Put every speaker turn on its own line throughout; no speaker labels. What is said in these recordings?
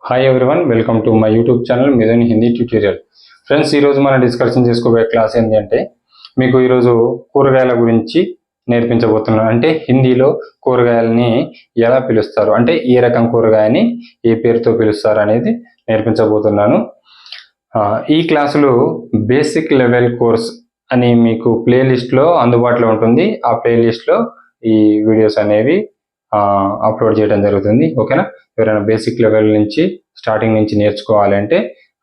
Hi everyone, welcome to my YouTube channel Mithun Hindi tutorial. Friends, ఈరోజు మనం discussion చేసుకోబోయే class ఏంటి అంటే మీకు ఈరోజు కూరగాయల గురించి నేర్పించబోతున్నాను. అంటే హిందీలో కూరగాయలని ఎలా పిలుస్తారు, అంటే ఏ రకం కూరగాయని ఏ పేరుతో పిలుస్తారు అనేది నేర్పించబోతున్నాను. ఈ క్లాసులో బేసిక్ లెవెల్ కోర్స్ అని మీకు ప్లేలిస్ట్లో అందుబాటులో ఉంటుంది. ఆ ప్లేలిస్ట్లో ఈ వీడియోస్ అనేవి అప్లోడ్ చేయడం జరుగుతుంది. ఓకేనా? ఎవరైనా బేసిక్ లెవెల్ నుంచి స్టార్టింగ్ నుంచి నేర్చుకోవాలంటే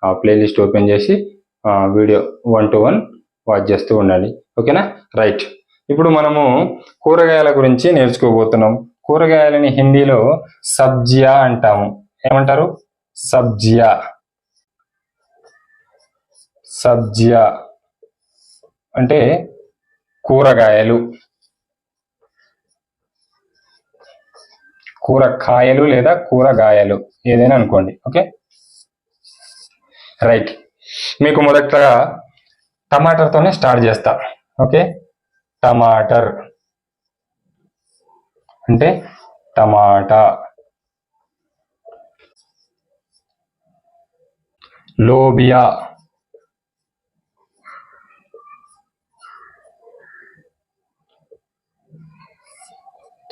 ఆ ప్లేలిస్ట్ ఓపెన్ చేసి వీడియో 1 to 1 వాచ్ చేస్తూ ఉండండి. ఓకేనా? రైట్. ఇప్పుడు మనము కూరగాయల గురించి నేర్చుకోబోతున్నాం. కూరగాయలని హిందీలో సబ్జియా అంటాము. ఏమంటారు? సబ్జియా. సబ్జియా అంటే కూరగాయలు, కూరకాయలు లేదా కూరగాయలు ఏదైనా అనుకోండి. Okay, right. మీకు మొదటగా టమాటర్తోనే స్టార్ట్ చేస్తా. ఓకే, టమాటర్ అంటే టమాటా. లోబియా,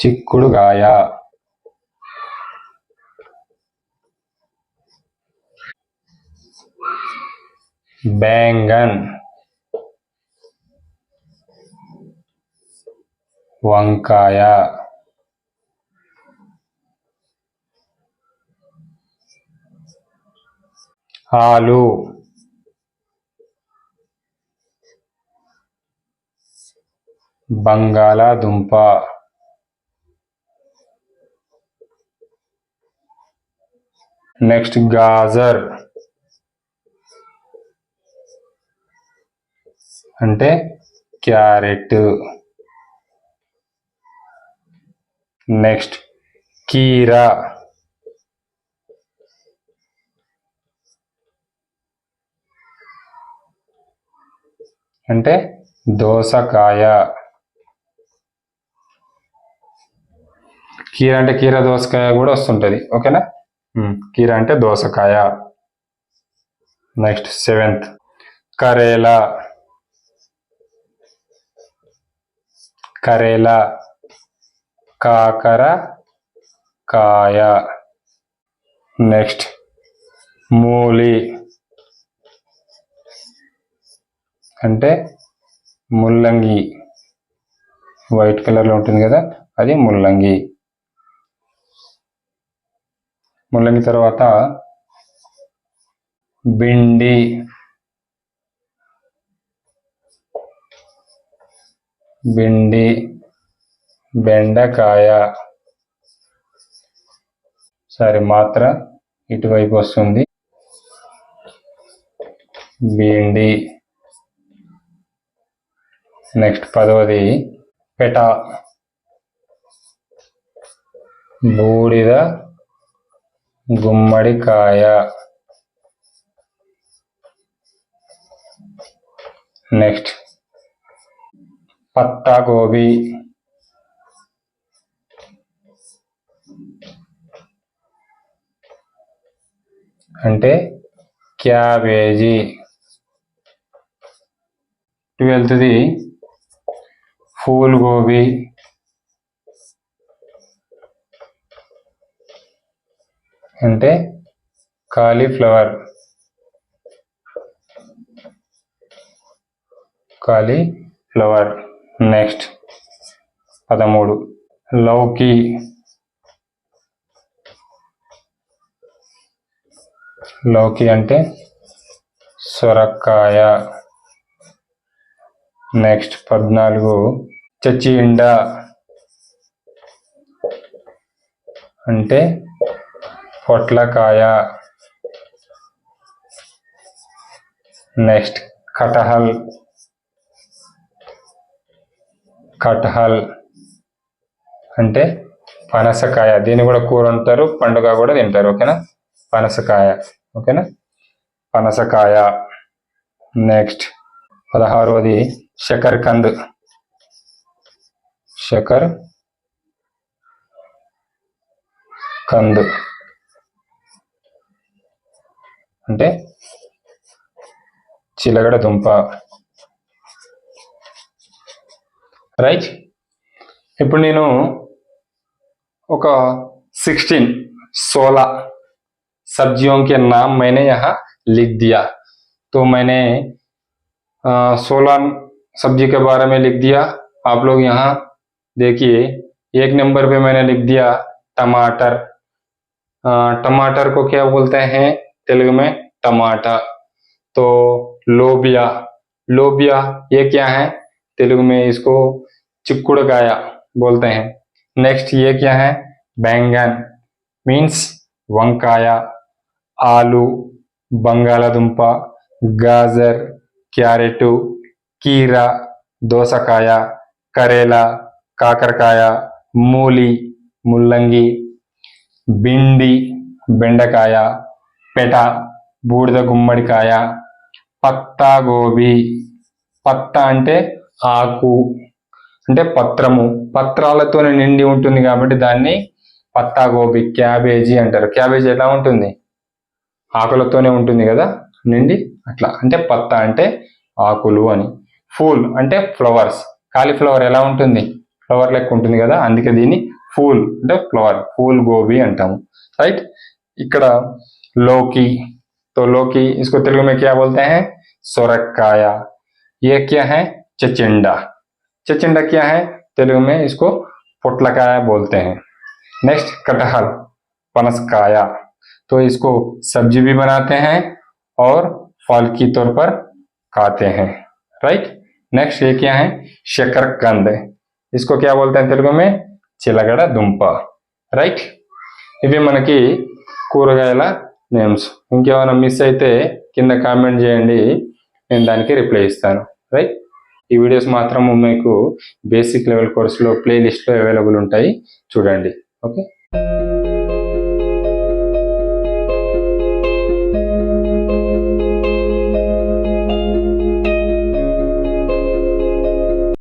చిక్కుడుగాయ. बैंगन, వంకాయ, ఆలు, బంగాళాదుంప, నెక్స్ట్ గాజర్ అంటే క్యారెట్. నెక్స్ట్ కీరా అంటే దోసకాయ. కీరా అంటే కీరా దోసకాయ కూడా వస్తుంటుంది. ఓకేనా? కీరా అంటే దోసకాయ. Next 7th karela. కరేలా, కాకర కాయ. నెక్స్ట్ మూలి అంటే ముల్లంగి. వైట్ కలర్లో ఉంటుంది కదా, అది ముల్లంగి. ముల్లంగి తర్వాత భిండి. భిండి, బెండకాయ. సరే, మాత్ర ఇటువైపు వస్తుంది. భిండి. నెక్స్ట్ 10వది పెటా. బూడిద గుమ్మడికాయ. నెక్స్ట్ పత్తా గోబీ. అంటే క్యాబేజీ. 12వది ఫూల్ గోబీ. అంటే కాలీఫ్లవర్. కాలీఫ్లవర్. నెక్స్ట్ 13 లౌకి. లౌకి అంటే సొరకాయ. నెక్స్ట్ 14 చచీండా అంటే పొట్లకాయ. నెక్స్ట్ కటహల్. కటహల్ అంటే పనసకాయ. దీన్ని కూడా కూర అంటారు, పండుగ కూడా తింటారు. ఓకేనా? పనసకాయ. ఓకేనా? పనసకాయ. నెక్స్ట్ 16వది शकरकंद. शकरकंद. అంటే చిలగడ దుంప. రైట్. ఇప్పుడు నేను ఒక 16 सब्जियों के नाम मैंने यहाँ लिख दिया. तो मैंने 16 सब्जी के बारे में लिख दिया. आप लोग यहाँ देखिए, 1 नंबर पे मैंने लिख दिया टमाटर. टमाटर को क्या बोलते हैं तेलुगु में? टमाटा. तो लोबिया, लोबिया ये क्या है तेलुगु में? इसको चिక్కుడుకాయ बोलते हैं. नेक्स्ट ये क्या है? बैंगन मीन्स వంకాయ. ఆలు, బంగాళదుంప, గాజర్, క్యారెట్, కీర, దోసకాయ, కరేలా, కాకరకాయ, మూలి, ముల్లంగి, భిండి, బెండకాయ, పెట, బూడిద గుమ్మడికాయ, పత్తా గోబీ. పత్త అంటే ఆకు, అంటే పత్రము, పత్రాలతో నిండి ఉంటుంది కాబట్టి దాన్ని పత్తా గోబీ. క్యాబేజీ అంటారు. క్యాబేజీ ఎలా ఉంటుంది? ఆకులతోనే ఉంటుంది కదా నిండి, అట్లా. అంటే పత్తా అంటే ఆకులు అని. ఫూల్ అంటే ఫ్లవర్స్. కాలీఫ్లవర్ ఎలా ఉంటుంది? ఫ్లవర్ లెక్క ఉంటుంది కదా, అందుకే దీన్ని ఫూల్ అంటే ఫ్లవర్, ఫూల్ గోబీ అంటాము. రైట్. ఇక్కడ लौकी. तो लौकी इसको तेलुगु में क्या बोलते हैं? सोरक्काया. ये क्या है? चचिंडा. चचिंडा क्या है तेलुगु में? इसको पोटलकाया बोलते हैं. नेक्स्ट कटहल, पनसकाया. तो इसको सब्जी भी बनाते हैं और फल की तौर पर खाते हैं. राइट. नेक्स्ट ये क्या है? शकरकंद. इसको क्या बोलते हैं तेलुगु में? చిలగడ దుంప. రైట్. ఇవి మనకి కూరగాయల నేమ్స్. ఇంకేమైనా మిస్ అయితే కింద కామెంట్ చేయండి, నేను దానికి రిప్లై ఇస్తాను. రైట్. ఈ వీడియోస్ మాత్రం మీకు బేసిక్ లెవెల్ కోర్సులో ప్లేలిస్ట్లో అవైలబుల్ ఉంటాయి, చూడండి. ఓకే.